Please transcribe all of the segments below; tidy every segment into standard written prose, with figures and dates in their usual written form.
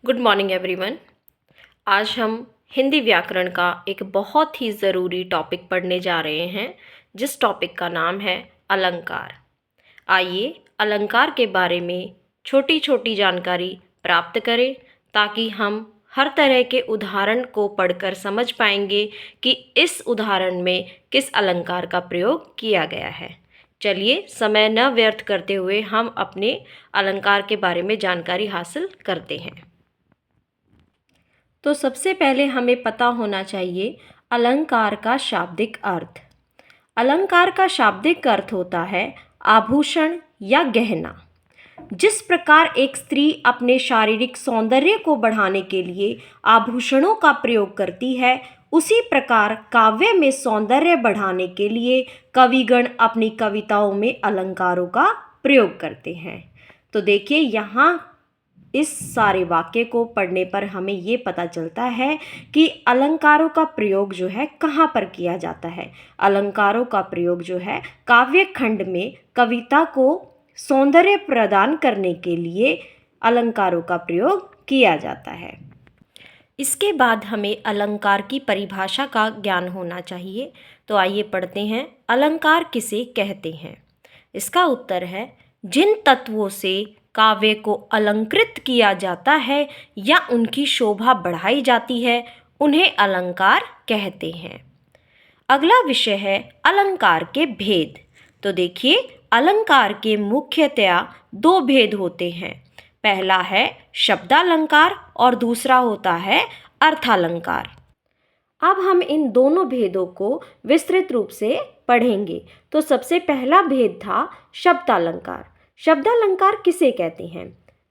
Good morning everyone. आज हम हिंदी व्याकरण का एक बहुत ही ज़रूरी टॉपिक पढ़ने जा रहे हैं, जिस टॉपिक का नाम है अलंकार। आइए अलंकार के बारे में छोटी छोटी जानकारी प्राप्त करें, ताकि हम हर तरह के उदाहरण को पढ़कर समझ पाएंगे कि इस उदाहरण में किस अलंकार का प्रयोग किया गया है। चलिए समय न व्यर्थ करते हुए हम अपने अलंकार के बारे में जानकारी हासिल करते हैं। तो सबसे पहले हमें पता होना चाहिए अलंकार का शाब्दिक अर्थ। अलंकार का शाब्दिक अर्थ होता है आभूषण या गहना। जिस प्रकार एक स्त्री अपने शारीरिक सौंदर्य को बढ़ाने के लिए आभूषणों का प्रयोग करती है, उसी प्रकार काव्य में सौंदर्य बढ़ाने के लिए कविगण अपनी कविताओं में अलंकारों का प्रयोग करते हैं। तो देखिए, यहाँ इस सारे वाक्य को पढ़ने पर हमें ये पता चलता है कि अलंकारों का प्रयोग जो है कहाँ पर किया जाता है। अलंकारों का प्रयोग जो है काव्य खंड में कविता को सौंदर्य प्रदान करने के लिए अलंकारों का प्रयोग किया जाता है। इसके बाद हमें अलंकार की परिभाषा का ज्ञान होना चाहिए। तो आइए पढ़ते हैं, अलंकार किसे कहते हैं। इसका उत्तर है, जिन तत्वों से काव्य को अलंकृत किया जाता है या उनकी शोभा बढ़ाई जाती है, उन्हें अलंकार कहते हैं। अगला विषय है अलंकार के भेद। तो देखिए, अलंकार के मुख्यतया दो भेद होते हैं। पहला है शब्दालंकार और दूसरा होता है अर्थालंकार। अब हम इन दोनों भेदों को विस्तृत रूप से पढ़ेंगे। तो सबसे पहला भेद था शब्दालंकार। शब्दालंकार किसे कहते हैं?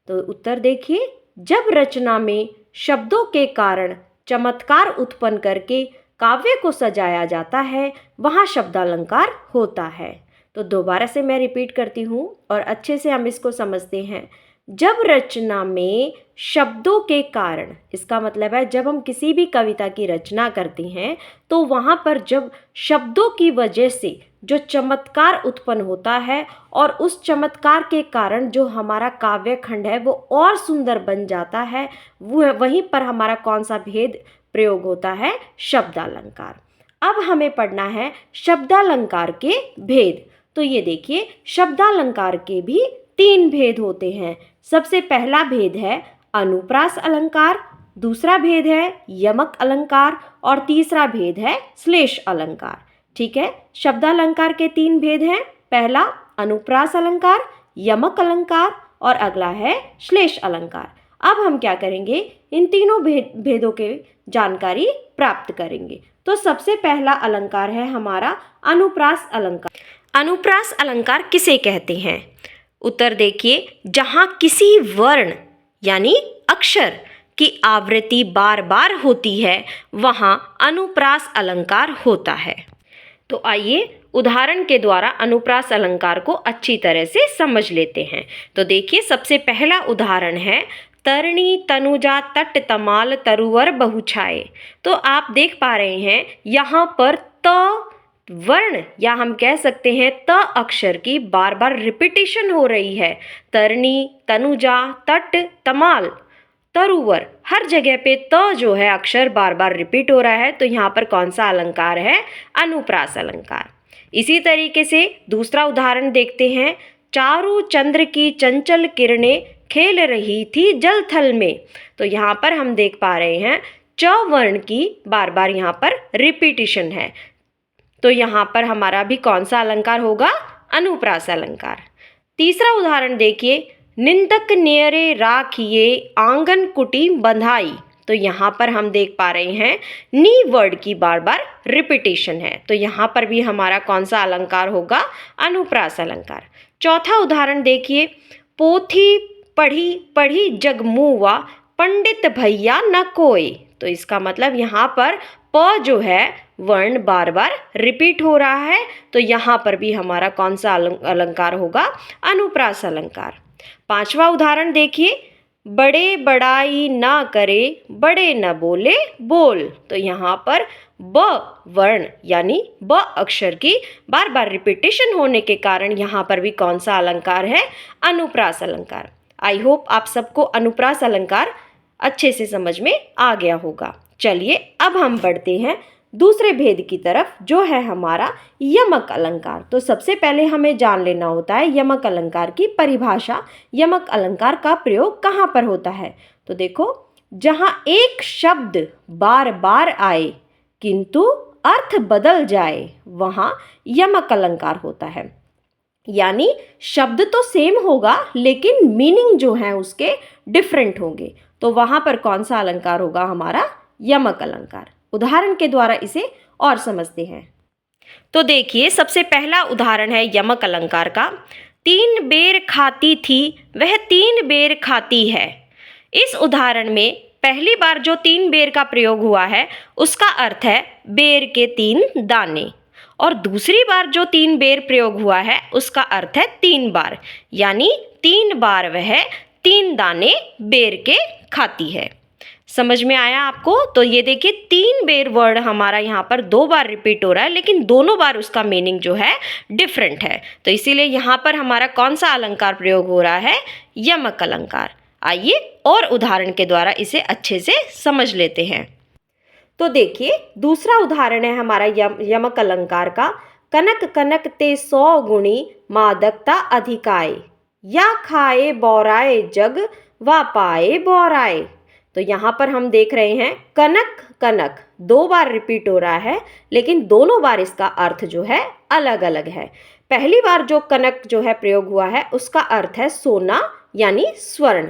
तो उत्तर देखिए, जब रचना में शब्दों के कारण चमत्कार उत्पन्न करके काव्य को सजाया जाता है, वहाँ शब्दालंकार होता है। तो दोबारा से मैं रिपीट करती हूँ और अच्छे से हम इसको समझते हैं। जब रचना में शब्दों के कारण, इसका मतलब है जब हम किसी भी कविता की रचना करते हैं तो वहाँ पर जब शब्दों की वजह से जो चमत्कार उत्पन्न होता है और उस चमत्कार के कारण जो हमारा काव्य खंड है वो और सुंदर बन जाता है, वो वहीं पर हमारा कौन सा भेद प्रयोग होता है? शब्दालंकार। अब हमें पढ़ना है शब्दालंकार के भेद। तो ये देखिए, शब्दालंकार के भी तीन भेद होते हैं। सबसे पहला भेद है अनुप्रास अलंकार, दूसरा भेद है यमक अलंकार और तीसरा भेद है श्लेष अलंकार। ठीक है, शब्दालंकार के तीन भेद हैं। पहला अनुप्रास अलंकार, यमक अलंकार और अगला है श्लेष अलंकार। अब हम क्या करेंगे, इन तीनों भेदों के जानकारी प्राप्त करेंगे। तो सबसे पहला अलंकार है हमारा अनुप्रास अलंकार। अनुप्रास अलंकार किसे कहते हैं? उत्तर देखिए, जहाँ किसी वर्ण यानी अक्षर की आवृत्ति बार बार होती है, वहाँ अनुप्रास अलंकार होता है। तो आइए उदाहरण के द्वारा अनुप्रास अलंकार को अच्छी तरह से समझ लेते हैं। तो देखिए, सबसे पहला उदाहरण है तरणी तनुजा तट तमाल तरुवर बहुछाए। तो आप देख पा रहे हैं यहाँ पर त वर्ण या हम कह सकते हैं त अक्षर की बार बार रिपीटिशन हो रही है। तरणी, तनुजा, तट, तमाल, तरुवर, हर जगह पे त जो है अक्षर बार बार रिपीट हो रहा है। तो यहाँ पर कौन सा अलंकार है? अनुप्रास अलंकार। इसी तरीके से दूसरा उदाहरण देखते हैं, चारों चंद्र की चंचल किरणें खेल रही थी जल थल में। तो यहाँ पर हम देख पा रहे हैं च वर्ण की बार बार यहाँ पर रिपीटिशन है। तो यहाँ पर हमारा भी कौन सा अलंकार होगा? अनुप्रास अलंकार। तीसरा उदाहरण देखिए, निंदक नियरे राखिए आंगन कुटी बंधाई। तो यहाँ पर हम देख पा रहे हैं नी वर्ड की बार बार रिपीटिशन है। तो यहाँ पर भी हमारा कौन सा अलंकार होगा? अनुप्रास अलंकार। चौथा उदाहरण देखिए, पोथी पढ़ी पढ़ी जग मुआ पंडित भैया न कोई। तो इसका मतलब यहाँ पर प जो है वर्ण बार बार रिपीट हो रहा है। तो यहाँ पर भी हमारा कौन सा अलंकार होगा? अनुप्रास अलंकार। पांचवा उदाहरण देखिए, बड़े बड़ाई ना करे बड़े न बोले बोल। तो यहाँ पर ब वर्ण यानी ब अक्षर की बार बार रिपीटिशन होने के कारण यहाँ पर भी कौन सा अलंकार है? अनुप्रास अलंकार। आई होप आप सबको अनुप्रास अलंकार अच्छे से समझ में आ गया होगा। चलिए अब हम बढ़ते हैं दूसरे भेद की तरफ, जो है हमारा यमक अलंकार। तो सबसे पहले हमें जान लेना होता है यमक अलंकार की परिभाषा, यमक अलंकार का प्रयोग कहाँ पर होता है। तो देखो, जहाँ एक शब्द बार बार आए किंतु अर्थ बदल जाए वहाँ यमक अलंकार होता है। यानी शब्द तो सेम होगा लेकिन मीनिंग जो है उसके डिफरेंट होंगे, तो वहाँ पर कौन सा अलंकार होगा, हमारा यमक अलंकार। उदाहरण के द्वारा इसे और समझते हैं। तो देखिए, सबसे पहला उदाहरण है यमक अलंकार का। 3 बेर खाती थी वह 3 बेर खाती है। इस उदाहरण में पहली बार जो 3 बेर का प्रयोग हुआ है उसका अर्थ है बेर के 3 दाने, और दूसरी बार जो 3 बेर प्रयोग हुआ है उसका अर्थ है 3 बार, यानी 3 बार वह 3 दाने बेर के खाती है। समझ में आया आपको? तो ये देखिए, 3 बेर वर्ड हमारा यहाँ पर 2 बार रिपीट हो रहा है, लेकिन दोनों बार उसका मीनिंग जो है डिफरेंट है। तो इसीलिए यहाँ पर हमारा कौन सा अलंकार प्रयोग हो रहा है, यमक अलंकार। आइए और उदाहरण के द्वारा इसे अच्छे से समझ लेते हैं। तो देखिए, दूसरा उदाहरण है हमारा यमक अलंकार का। कनक कनक ते 100 गुणी मादकता अधिकाए, या खाए बौराए जग वा पाए बौराए। तो यहाँ पर हम देख रहे हैं कनक कनक 2 बार रिपीट हो रहा है, लेकिन दोनों बार इसका अर्थ जो है अलग अलग है। पहली बार जो कनक जो है प्रयोग हुआ है उसका अर्थ है सोना, यानी स्वर्ण,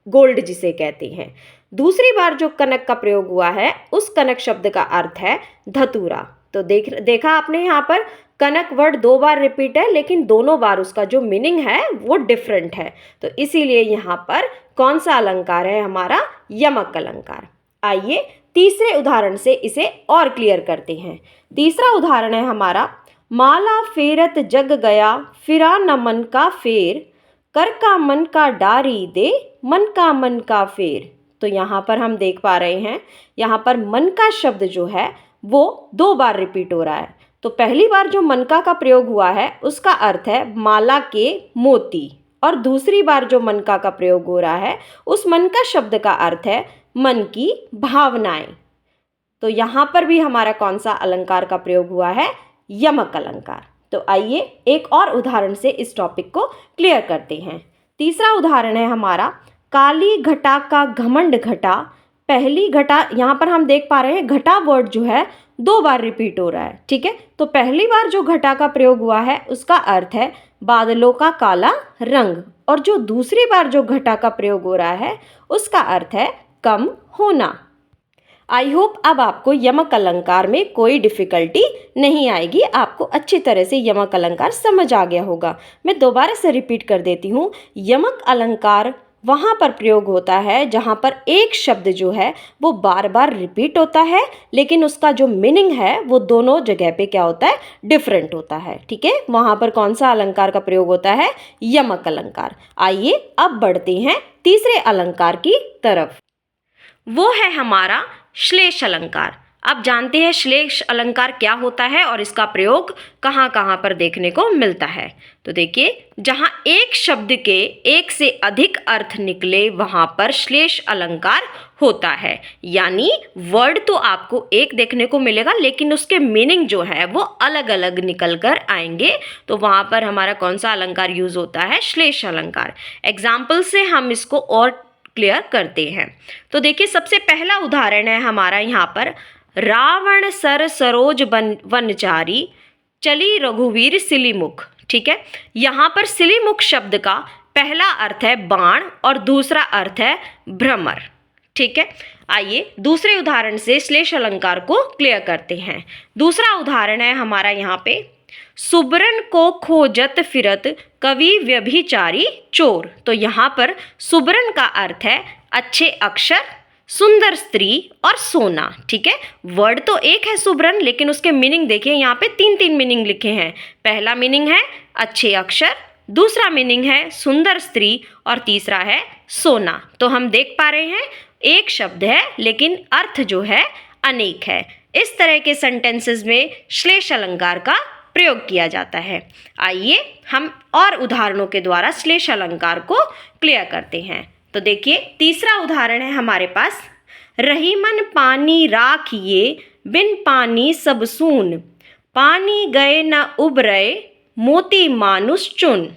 गोल्ड जिसे कहते हैं। दूसरी बार जो कनक का प्रयोग हुआ है उस कनक शब्द का अर्थ है धतूरा। तो देखा आपने, यहाँ पर कनक वर्ड 2 बार रिपीट है, लेकिन दोनों बार उसका जो मीनिंग है वो डिफरेंट है। तो इसीलिए यहाँ पर कौन सा अलंकार है, हमारा यमक अलंकार। आइए तीसरे उदाहरण से इसे और क्लियर करते हैं। तीसरा उदाहरण है हमारा, माला फेरत जग गया फिरा न मन का फेर, कर का मन का डारी दे मन का मन का फेर। तो यहाँ पर हम देख पा रहे हैं, यहाँ पर मन का शब्द जो है वो 2 बार रिपीट हो रहा है। तो पहली बार जो मनका का प्रयोग हुआ है उसका अर्थ है माला के मोती, और दूसरी बार जो मनका का प्रयोग हो रहा है उस मनका शब्द का अर्थ है मन की भावनाएं। तो यहाँ पर भी हमारा कौन सा अलंकार का प्रयोग हुआ है, यमक अलंकार। तो आइए एक और उदाहरण से इस टॉपिक को क्लियर करते हैं। तीसरा उदाहरण है हमारा, काली घटा का घमंड घटा। पहली घटा, यहाँ पर हम देख पा रहे हैं घटा वर्ड जो है 2 बार रिपीट हो रहा है, ठीक है। तो पहली बार जो घटा का प्रयोग हुआ है उसका अर्थ है बादलों का काला रंग, और जो दूसरी बार जो घटा का प्रयोग हो रहा है उसका अर्थ है कम होना। आई होप अब आपको यमक अलंकार में कोई डिफ़िकल्टी नहीं आएगी, आपको अच्छी तरह से यमक अलंकार समझ आ गया होगा। मैं दोबारा से रिपीट कर देती हूँ, यमक अलंकार वहाँ पर प्रयोग होता है जहाँ पर एक शब्द जो है वो बार बार रिपीट होता है, लेकिन उसका जो मीनिंग है वो दोनों जगह पे क्या होता है, डिफरेंट होता है, ठीक है। वहाँ पर कौन सा अलंकार का प्रयोग होता है, यमक अलंकार। आइए अब बढ़ते हैं तीसरे अलंकार की तरफ, वो है हमारा श्लेष अलंकार। अब जानते हैं श्लेष अलंकार क्या होता है और इसका प्रयोग कहाँ कहाँ पर देखने को मिलता है। तो देखिए, जहाँ एक शब्द के एक से अधिक अर्थ निकले वहाँ पर श्लेष अलंकार होता है। यानी वर्ड तो आपको एक देखने को मिलेगा, लेकिन उसके मीनिंग जो है वो अलग अलग निकल कर आएंगे। तो वहाँ पर हमारा कौन सा अलंकार यूज होता है, श्लेष अलंकार। एग्जाम्पल से हम इसको और क्लियर करते हैं। तो देखिए, सबसे पहला उदाहरण है हमारा यहाँ पर, रावण सर सरोज वनचारी चली रघुवीर सिलीमुख। ठीक है, यहाँ पर सिलीमुख शब्द का पहला अर्थ है बाण और दूसरा अर्थ है भ्रमर। ठीक है, आइए दूसरे उदाहरण से श्लेष अलंकार को क्लियर करते हैं। दूसरा उदाहरण है हमारा यहाँ पे, सुबरन को खोजत फिरत कवि व्यभिचारी चोर। तो यहाँ पर सुबरन का अर्थ है अच्छे अक्षर, सुंदर स्त्री और सोना। ठीक है, वर्ड तो एक है सुबरन, लेकिन उसके मीनिंग देखिए, यहाँ पे 3 मीनिंग लिखे हैं। पहला मीनिंग है अच्छे अक्षर, दूसरा मीनिंग है सुंदर स्त्री और तीसरा है सोना। तो हम देख पा रहे हैं एक शब्द है लेकिन अर्थ जो है अनेक है। इस तरह के सेंटेंसेस में श्लेष अलंकार का प्रयोग किया जाता है। आइए हम और उदाहरणों के द्वारा श्लेष अलंकार को क्लियर करते हैं। तो देखिए तीसरा उदाहरण है हमारे पास, रहीमन पानी राखिए बिन पानी सब सून, पानी गए न उबरे मोती मानुष चुन।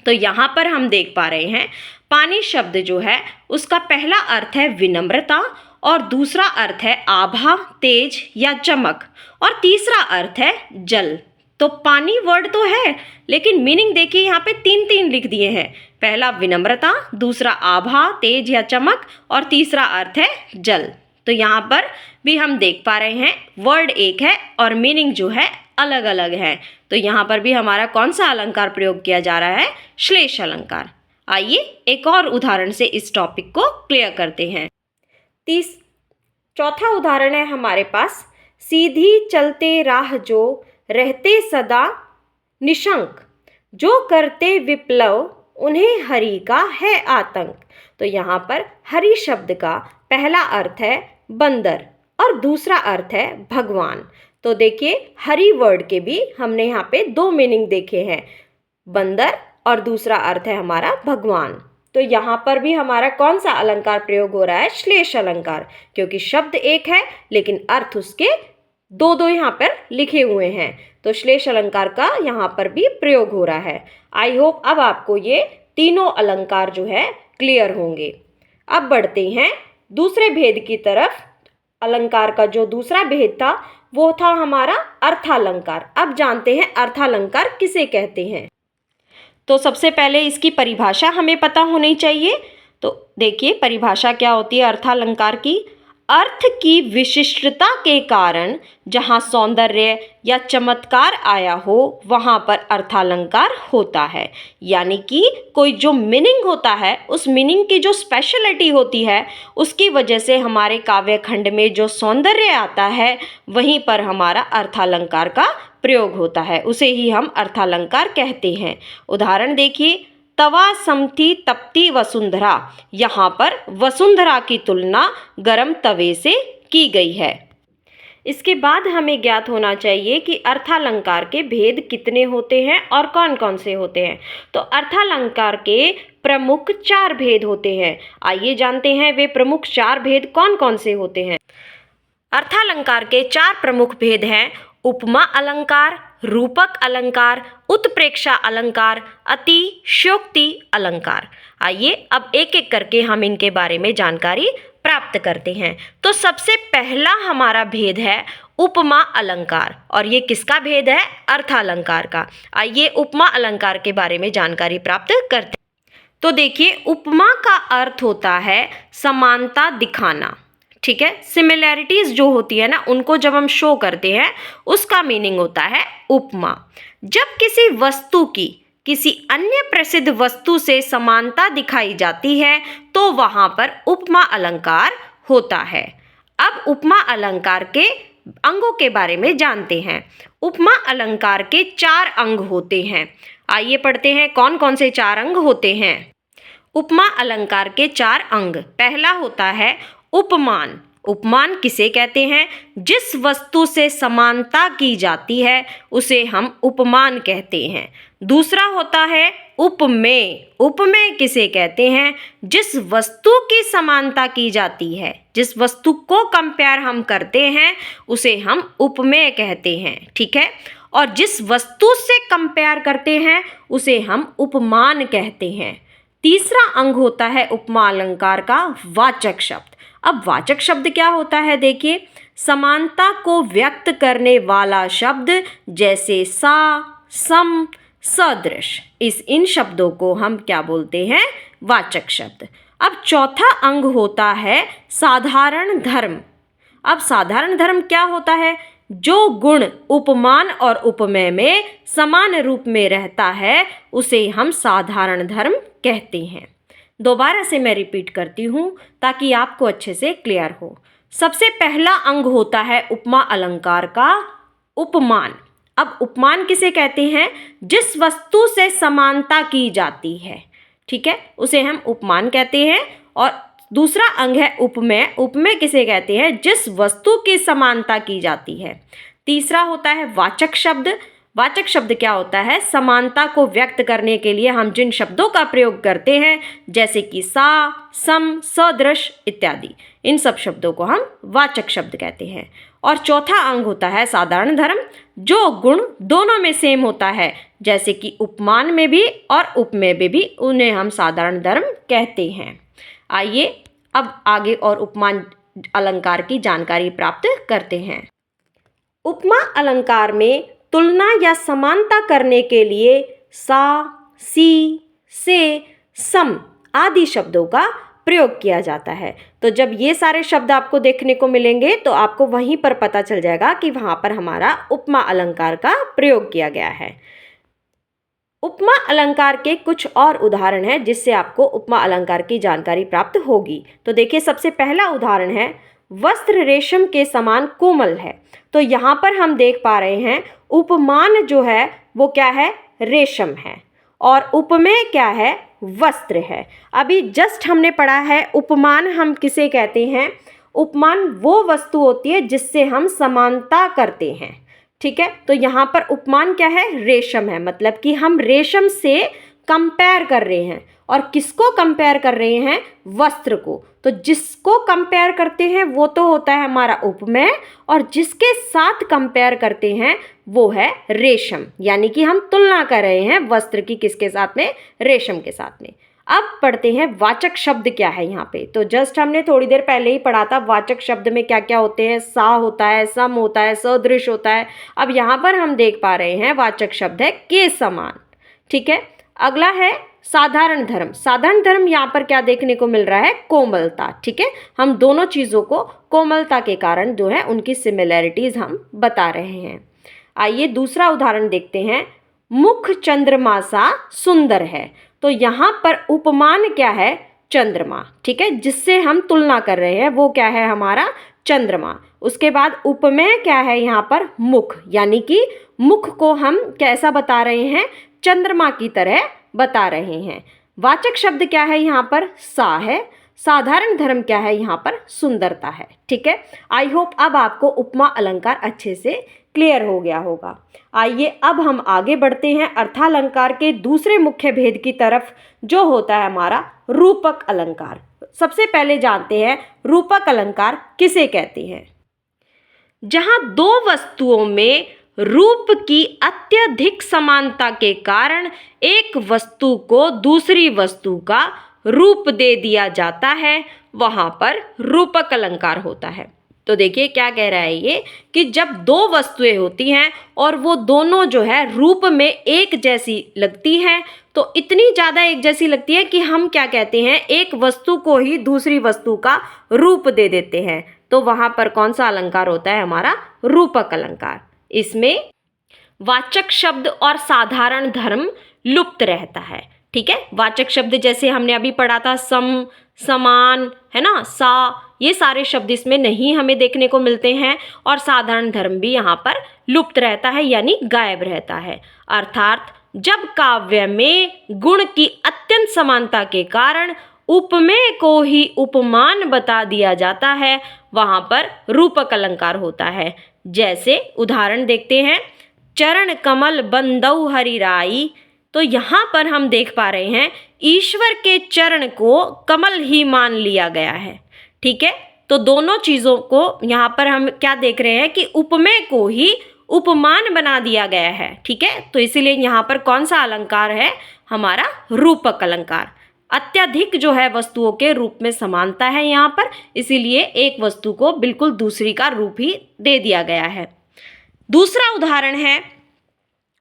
तो यहाँ पर हम देख पा रहे हैं पानी शब्द जो है उसका पहला अर्थ है विनम्रता और दूसरा अर्थ है आभा, तेज या चमक, और तीसरा अर्थ है जल। तो पानी वर्ड तो है लेकिन मीनिंग देखिए यहाँ पे तीन तीन लिख दिए हैं, पहला विनम्रता, दूसरा आभा, तेज या चमक, और तीसरा अर्थ है जल। तो यहाँ पर भी हम देख पा रहे हैं वर्ड एक है और मीनिंग जो है अलग अलग है। तो यहाँ पर भी हमारा कौन सा अलंकार प्रयोग किया जा रहा है, श्लेष अलंकार। आइए एक और उदाहरण से इस टॉपिक को क्लियर करते हैं। चौथा उदाहरण है हमारे पास, सीधी चलते राह जो रहते सदा निशंक, जो करते विप्लव उन्हें हरि का है आतंक। तो यहाँ पर हरि शब्द का पहला अर्थ है बंदर और दूसरा अर्थ है भगवान। तो देखिए हरि वर्ड के भी हमने यहाँ पे दो मीनिंग देखे हैं, बंदर और दूसरा अर्थ है हमारा भगवान। तो यहाँ पर भी हमारा कौन सा अलंकार प्रयोग हो रहा है, श्लेष अलंकार, क्योंकि शब्द एक है लेकिन अर्थ उसके दो दो यहाँ पर लिखे हुए हैं। तो श्लेष अलंकार का यहाँ पर भी प्रयोग हो रहा है। आई होप अब आपको ये तीनों अलंकार जो है क्लियर होंगे। अब बढ़ते हैं दूसरे भेद की तरफ। अलंकार का जो दूसरा भेद था वो था हमारा अर्थालंकार। अब जानते हैं अर्थालंकार किसे कहते हैं। तो सबसे पहले इसकी परिभाषा हमें पता होनी चाहिए। तो देखिए परिभाषा क्या होती है अर्थालंकार की, अर्थ की विशिष्टता के कारण जहाँ सौंदर्य या चमत्कार आया हो वहाँ पर अर्थालंकार होता है। यानी कि कोई जो मीनिंग होता है उस मीनिंग की जो स्पेशलिटी होती है उसकी वजह से हमारे काव्य खंड में जो सौंदर्य आता है वहीं पर हमारा अर्थालंकार का प्रयोग होता है, उसे ही हम अर्थालंकार कहते हैं। उदाहरण देखिए, तवा समथी तपती वसुंधरा, यहाँ पर वसुंधरा की तुलना गर्म तवे से की गई है। इसके बाद हमें ज्ञात होना चाहिए कि अर्थालंकार के भेद कितने होते हैं और कौन कौन से होते हैं। तो अर्थालंकार के प्रमुख 4 भेद होते हैं। आइए जानते हैं वे प्रमुख 4 भेद कौन कौन से होते हैं। अर्थालंकार के 4 प्रमुख भेद हैं, उपमा अलंकार, रूपक अलंकार, उत्प्रेक्षा अलंकार, अतिशयोक्ति अलंकार। आइए अब एक एक करके हम इनके बारे में जानकारी प्राप्त करते हैं। तो सबसे पहला हमारा भेद है उपमा अलंकार, और ये किसका भेद है, अर्थालंकार का। आइए उपमा अलंकार के बारे में जानकारी प्राप्त करते हैं। तो देखिए उपमा का अर्थ होता है समानता दिखाना, ठीक है। सिमिलैरिटीज जो होती है ना उनको जब हम शो करते हैं उसका मीनिंग होता है उपमा। जब किसी वस्तु की किसी अन्य प्रसिद्ध वस्तु से समानता दिखाई जाती है तो वहां पर उपमा अलंकार होता है। अब उपमा अलंकार के अंगों के बारे में जानते हैं। उपमा अलंकार के 4 अंग होते हैं। आइए पढ़ते हैं कौन कौन से 4 अंग होते हैं। उपमा अलंकार के 4 अंग, पहला होता है उपमान। उपमान किसे कहते हैं, जिस वस्तु से समानता की जाती है उसे हम उपमान कहते हैं। दूसरा होता है उपमेय। उपमेय किसे कहते हैं, जिस वस्तु की समानता की जाती है, जिस वस्तु को कंपेयर हम करते हैं उसे हम उपमेय कहते हैं, ठीक है। और जिस वस्तु से कंपेयर करते हैं उसे हम उपमान कहते हैं। तीसरा अंग होता है उपमा अलंकार का वाचक शब्द। अब वाचक शब्द क्या होता है, देखिए समानता को व्यक्त करने वाला शब्द जैसे सा, सम, सदृश, इन शब्दों को हम क्या बोलते हैं, वाचक शब्द। अब चौथा अंग होता है साधारण धर्म। अब साधारण धर्म क्या होता है, जो गुण उपमान और उपमेय में समान रूप में रहता है उसे हम साधारण धर्म कहते हैं। दोबारा से मैं रिपीट करती हूँ ताकि आपको अच्छे से क्लियर हो। सबसे पहला अंग होता है उपमा अलंकार का उपमान। अब उपमान किसे कहते हैं, जिस वस्तु से समानता की जाती है, ठीक है, उसे हम उपमान कहते हैं। और दूसरा अंग है उपमेय। उपमेय किसे कहते हैं, जिस वस्तु की समानता की जाती है। तीसरा होता है वाचक शब्द। वाचक शब्द क्या होता है? समानता को व्यक्त करने के लिए हम जिन शब्दों का प्रयोग करते हैं, जैसे कि सा, सम, सदृश इत्यादि, इन सब शब्दों को हम वाचक शब्द कहते हैं। और चौथा अंग होता है साधारण धर्म, जो गुण दोनों में सेम होता है, जैसे कि उपमान में भी और उपमेय में भी उन्हें हम साधारण धर्म कहते हैं। आइए अब आगे और उपमान अलंकार की जानकारी प्राप्त करते हैं। उपमा अलंकार में तुलना या समानता करने के लिए सा, सी, से, सम आदि शब्दों का प्रयोग किया जाता है। तो जब ये सारे शब्द आपको देखने को मिलेंगे तो आपको वहीं पर पता चल जाएगा कि वहां पर हमारा उपमा अलंकार का प्रयोग किया गया है। उपमा अलंकार के कुछ और उदाहरण हैं जिससे आपको उपमा अलंकार की जानकारी प्राप्त होगी। तो देखिए, सबसे पहला उदाहरण है, वस्त्र रेशम के समान कोमल है। तो यहाँ पर हम देख पा रहे हैं उपमान जो है वो क्या है? रेशम है, और उपमेय क्या है? वस्त्र है। अभी जस्ट हमने पढ़ा है उपमान हम किसे कहते हैं? उपमान वो वस्तु होती है जिससे हम समानता करते हैं, ठीक है। तो यहाँ पर उपमान क्या है? रेशम है, मतलब कि हम रेशम से कंपेयर कर रहे हैं। और किसको कंपेयर कर रहे हैं? वस्त्र को। तो जिसको कंपेयर करते हैं वो तो होता है हमारा उपमेय, और जिसके साथ कंपेयर करते हैं वो है रेशम, यानी कि हम तुलना कर रहे हैं वस्त्र की किसके साथ में? रेशम के साथ में। अब पढ़ते हैं वाचक शब्द क्या है यहाँ पे। तो जस्ट हमने थोड़ी देर पहले ही पढ़ा था वाचक शब्द में क्या क्या होते हैं। सा होता है, सम होता है, सदृश होता है। अब यहाँ पर हम देख पा रहे हैं वाचक शब्द है के समान, ठीक है। अगला है साधारण धर्म। साधारण धर्म यहाँ पर क्या देखने को मिल रहा है? कोमलता, ठीक है। हम दोनों चीज़ों को कोमलता के कारण जो है उनकी सिमिलैरिटीज हम बता रहे हैं। आइए दूसरा उदाहरण देखते हैं, मुख चंद्रमा सा सुंदर है। तो यहाँ पर उपमान क्या है? चंद्रमा, ठीक है, जिससे हम तुलना कर रहे हैं वो क्या है? हमारा चंद्रमा। उसके बाद उपमेय क्या है? यहाँ पर मुख, यानी कि मुख को हम कैसा बता रहे हैं? चंद्रमा की तरह बता रहे हैं। वाचक शब्द क्या है? यहाँ पर सा है। साधारण धर्म क्या है? यहाँ पर सुंदरता है, ठीक है। आई होप अब आपको उपमा अलंकार अच्छे से क्लियर हो गया होगा। आइए अब हम आगे बढ़ते हैं अर्थालंकार के दूसरे मुख्य भेद की तरफ, जो होता है हमारा रूपक अलंकार। सबसे पहले जानते हैं रूपक अलंकार किसे कहते हैं। जहां दो वस्तुओं में रूप की अत्यधिक समानता के कारण एक वस्तु को दूसरी वस्तु का रूप दे दिया जाता है, वहां पर रूपक अलंकार होता है। तो देखिए क्या कह रहा है ये, कि जब दो वस्तुएं होती हैं और वो दोनों जो है रूप में एक जैसी लगती हैं, तो इतनी ज़्यादा एक जैसी लगती है कि हम क्या कहते हैं? एक वस्तु को ही दूसरी वस्तु का रूप दे देते हैं। तो वहाँ पर कौन सा अलंकार होता है? हमारा रूपक अलंकार। इसमें वाचक शब्द और साधारण धर्म लुप्त रहता है, ठीक है। वाचक शब्द जैसे हमने अभी पढ़ा था, सम, समान, है ना, सा, ये सारे शब्द इसमें नहीं हमें देखने को मिलते हैं। और साधारण धर्म भी यहाँ पर लुप्त रहता है, यानी गायब रहता है। अर्थात जब काव्य में गुण की अत्यंत समानता के कारण उपमेय को ही उपमान बता दिया जाता है, वहाँ पर रूपक अलंकार होता है। जैसे उदाहरण देखते हैं, चरण कमल बंदौ हरि राई। तो यहाँ पर हम देख पा रहे हैं ईश्वर के चरण को कमल ही मान लिया गया है, ठीक है। तो दोनों चीज़ों को यहाँ पर हम क्या देख रहे हैं कि उपमेय को ही उपमान बना दिया गया है, ठीक है। तो इसीलिए यहाँ पर कौन सा अलंकार है? हमारा रूपक अलंकार। अत्यधिक जो है वस्तुओं के रूप में समानता है यहाँ पर, इसीलिए एक वस्तु को बिल्कुल दूसरी का रूप ही दे दिया गया है। दूसरा उदाहरण है,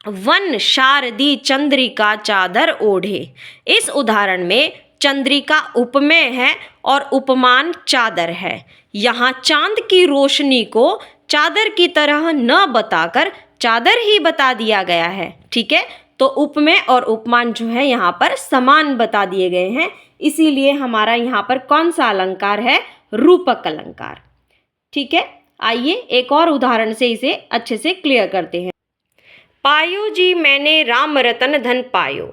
वन शारदी चंद्रिका चादर ओढ़े। इस उदाहरण में चंद्रिका उपमेय है और उपमान चादर है। यहाँ चांद की रोशनी को चादर की तरह न बताकर चादर ही बता दिया गया है, ठीक है। तो उपमेय और उपमान जो है यहाँ पर समान बता दिए गए हैं, इसीलिए हमारा यहाँ पर कौन सा अलंकार है? रूपक अलंकार, ठीक है। आइए एक और उदाहरण से इसे अच्छे से क्लियर करते हैं। पायो जी मैंने राम रतन धन पायो।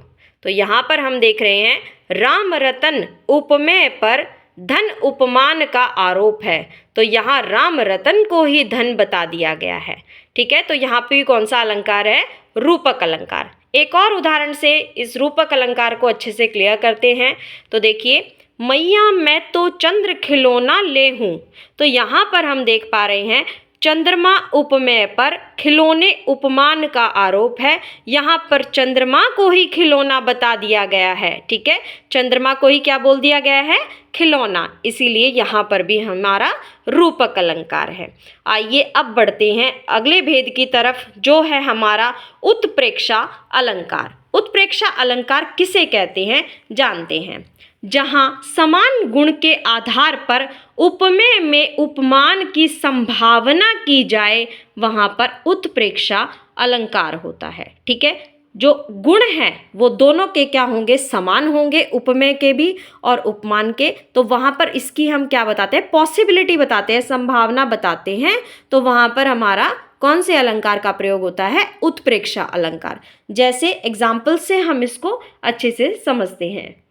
तो यहाँ पर हम देख रहे हैं राम रतन उपमेय पर धन उपमान का आरोप है, तो यहाँ राम रतन को ही धन बता दिया गया है, ठीक है। तो यहाँ पे कौन सा अलंकार है? रूपक अलंकार। एक और उदाहरण से इस रूपक अलंकार को अच्छे से क्लियर करते हैं। तो देखिए, मैया मैं तो चंद्र खिलौना ले हूँ। तो यहाँ पर हम देख पा रहे हैं चंद्रमा उपमेय पर खिलौने उपमान का आरोप है। यहाँ पर चंद्रमा को ही खिलौना बता दिया गया है। ठीक है, चंद्रमा को ही क्या बोल दिया गया है? खिलौना। इसीलिए यहाँ पर भी हमारा रूपक अलंकार है। आइए अब बढ़ते हैं अगले भेद की तरफ, जो है हमारा उत्प्रेक्षा अलंकार। उत्प्रेक्षा अलंकार किसे कहते हैं जानते हैं। जहाँ समान गुण के आधार पर उपमेय में उपमान की संभावना की जाए, वहाँ पर उत्प्रेक्षा अलंकार होता है। ठीक है, जो गुण हैं वो दोनों के क्या होंगे? समान होंगे, उपमेय के भी और उपमान के। तो वहाँ पर इसकी हम क्या बताते हैं? पॉसिबिलिटी बताते हैं, संभावना बताते हैं। तो वहाँ पर हमारा कौन से अलंकार का प्रयोग होता है? उत्प्रेक्षा अलंकार। जैसे एग्जाम्पल से हम इसको अच्छे से समझते हैं।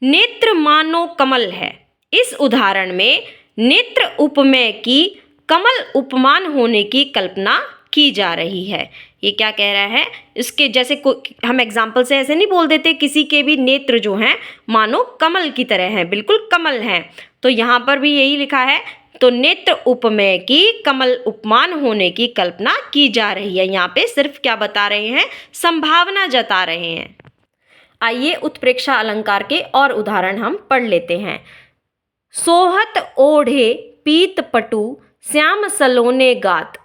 नेत्र मानो कमल है। इस उदाहरण में नेत्र उपमेय की कमल उपमान होने की कल्पना की जा रही है। ये क्या कह रहा है? इसके जैसे हम एग्जाम्पल से ऐसे नहीं बोल देते, किसी के भी नेत्र जो हैं मानो कमल की तरह हैं, बिल्कुल कमल हैं। तो यहाँ पर भी यही लिखा है। तो नेत्र उपमेय की कमल उपमान होने की कल्पना की जा रही है। यहाँ पे सिर्फ क्या बता रहे हैं? संभावना जता रहे हैं। आइए उत्प्रेक्षा अलंकार के और उदाहरण हम पढ़ लेते हैं। सोहत ओढ़े पीत पटु श्याम सलोने गात,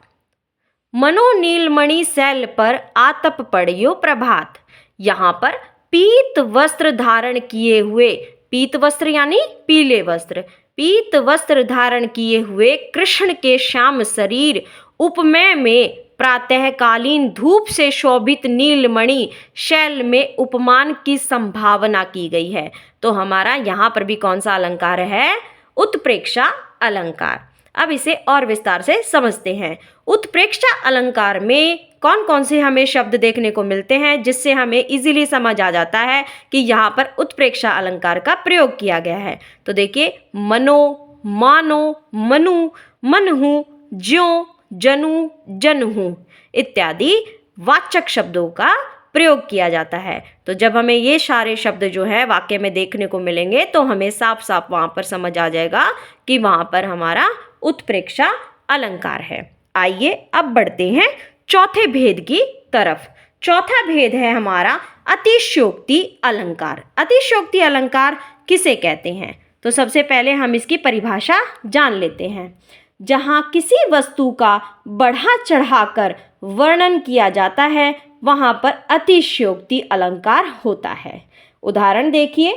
मनो नीलमणि शैल पर आतप पड़ियो प्रभात। यहाँ पर पीत वस्त्र धारण किए हुए, पीत वस्त्र यानी पीले वस्त्र, पीत वस्त्र धारण किए हुए कृष्ण के श्याम शरीर उपमेय में प्रातःकालीन धूप से शोभित नीलमणि शैल में उपमान की संभावना की गई है। तो हमारा यहाँ पर भी कौन सा अलंकार है? उत्प्रेक्षा अलंकार। अब इसे और विस्तार से समझते हैं। उत्प्रेक्षा अलंकार में कौन कौन से हमें शब्द देखने को मिलते हैं, जिससे हमें इजीली समझ आ जाता है कि यहाँ पर उत्प्रेक्षा अलंकार का प्रयोग किया गया है। तो देखिए, मनो, मानो, मनु, मनहु, ज्यों, जनु, जनहु इत्यादि वाचक शब्दों का प्रयोग किया जाता है। तो जब हमें ये सारे शब्द जो है वाक्य में देखने को मिलेंगे, तो हमें साफ साफ वहाँ पर समझ आ जाएगा कि वहाँ पर हमारा उत्प्रेक्षा अलंकार है। आइए अब बढ़ते हैं चौथे भेद की तरफ। चौथा भेद है हमारा अतिशयोक्ति अलंकार। अतिशयोक्ति अलंकार किसे कहते हैं? तो सबसे पहले हम इसकी परिभाषा जान लेते हैं। जहाँ किसी वस्तु का बढ़ा चढ़ाकर वर्णन किया जाता है, वहाँ पर अतिशयोक्ति अलंकार होता है। उदाहरण देखिए,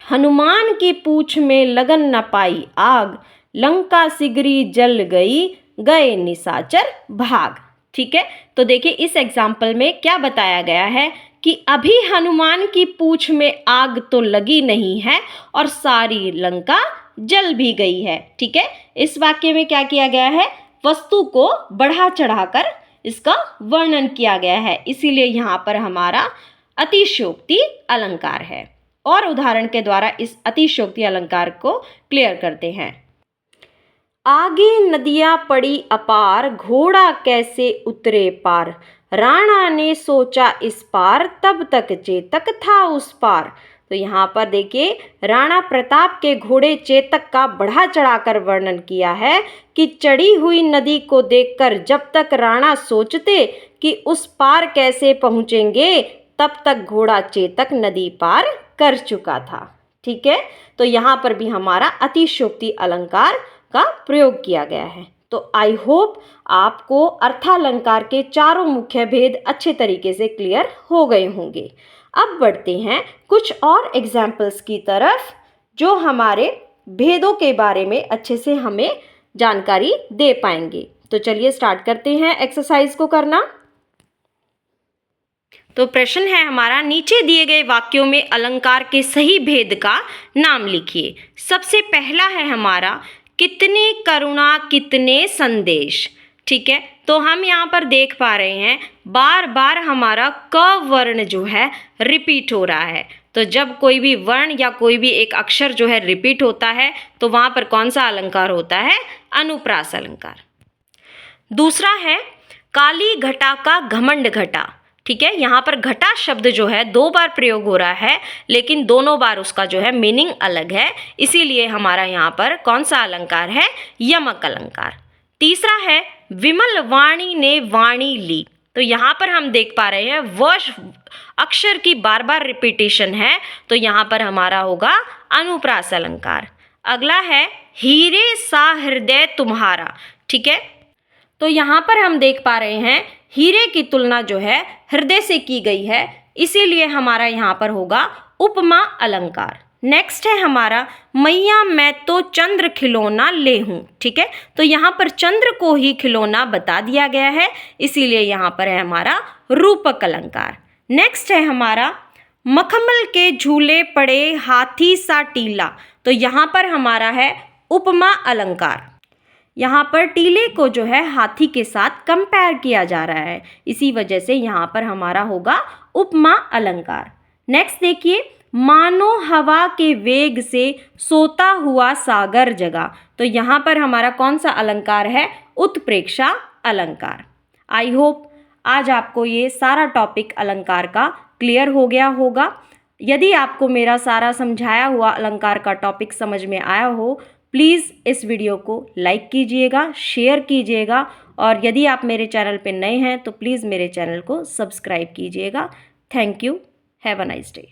हनुमान की पूंछ में लगन न पाई आग, लंका सिगरी जल गई, गए निशाचर भाग। ठीक है, तो देखिए इस एग्जाम्पल में क्या बताया गया है कि अभी हनुमान की पूंछ में आग तो लगी नहीं है और सारी लंका जल भी गई है। ठीक है, इस वाक्य में क्या किया गया है? वस्तु को बढ़ा चढ़ाकर इसका वर्णन किया गया है, इसीलिए यहाँ पर हमारा अतिशयोक्ति अलंकार है। और उदाहरण के द्वारा इस अतिशयोक्ति अलंकार को क्लियर करते हैं। आगे नदियाँ पड़ी अपार, घोड़ा कैसे उतरे पार, राणा ने सोचा इस पार, तब तक चेतक था उस पार। तो यहाँ पर देखिए, राणा प्रताप के घोड़े चेतक का बढ़ा चढ़ाकर वर्णन किया है कि चढ़ी हुई नदी को देखकर जब तक राणा सोचते कि उस पार कैसे पहुँचेंगे, तब तक घोड़ा चेतक नदी पार कर चुका था। ठीक है, तो यहाँ पर भी हमारा अतिशयोक्ति अलंकार का प्रयोग किया गया है। तो आई होप आपको अर्थालंकार के चारों मुख्य भेद अच्छे तरीके से क्लियर हो गए होंगे। अब बढ़ते हैं कुछ और एग्जाम्पल्स की तरफ, जो हमारे भेदों के बारे में अच्छे से हमें जानकारी दे पाएंगे। तो चलिए स्टार्ट करते हैं एक्सरसाइज को करना। तो प्रश्न है हमारा, नीचे दिए गए वाक्यों में अलंकार के सही भेद का नाम लिखिए। सबसे पहला है हमारा, कितने करुणा कितने संदेश। ठीक है, तो हम यहाँ पर देख पा रहे हैं बार बार हमारा क वर्ण जो है रिपीट हो रहा है। तो जब कोई भी वर्ण या कोई भी एक अक्षर जो है रिपीट होता है, तो वहाँ पर कौन सा अलंकार होता है? अनुप्रास अलंकार। दूसरा है, काली घटा का घमंड घटा। ठीक है, यहाँ पर घटा शब्द जो है 2 बार प्रयोग हो रहा है, लेकिन दोनों बार उसका जो है मीनिंग अलग है, इसीलिए हमारा यहाँ पर कौन सा अलंकार है, यमक अलंकार। तीसरा है विमल वाणी ने वाणी ली। तो यहाँ पर हम देख पा रहे हैं व अक्षर की बार बार रिपीटेशन है, तो यहाँ पर हमारा होगा अनुप्रास अलंकार। अगला है हीरे सा हृदय तुम्हारा। ठीक है, तो यहाँ पर हम देख पा रहे हैं हीरे की तुलना जो है हृदय से की गई है, इसीलिए हमारा यहाँ पर होगा उपमा अलंकार। नेक्स्ट है हमारा मैया मैं तो चंद्र खिलौना ले हूँ। ठीक है, तो यहाँ पर चंद्र को ही खिलौना बता दिया गया है, इसीलिए यहाँ पर है हमारा रूपक अलंकार। नेक्स्ट है हमारा मखमल के झूले पड़े हाथी सा टीला। तो यहाँ पर हमारा है उपमा अलंकार। यहाँ पर टीले को जो है हाथी के साथ कंपेयर किया जा रहा है, इसी वजह से यहाँ पर हमारा होगा उपमा अलंकार। नेक्स्ट देखिए मानो हवा के वेग से सोता हुआ सागर जगा। तो यहाँ पर हमारा कौन सा अलंकार है, उत्प्रेक्षा अलंकार। आई होप आज आपको ये सारा टॉपिक अलंकार का क्लियर हो गया होगा। यदि आपको मेरा सारा समझाया हुआ अलंकार का टॉपिक समझ में आया हो, प्लीज़ इस वीडियो को लाइक कीजिएगा, शेयर कीजिएगा, और यदि आप मेरे चैनल पे नए हैं तो प्लीज़ मेरे चैनल को सब्सक्राइब कीजिएगा। Thank you, have a nice day.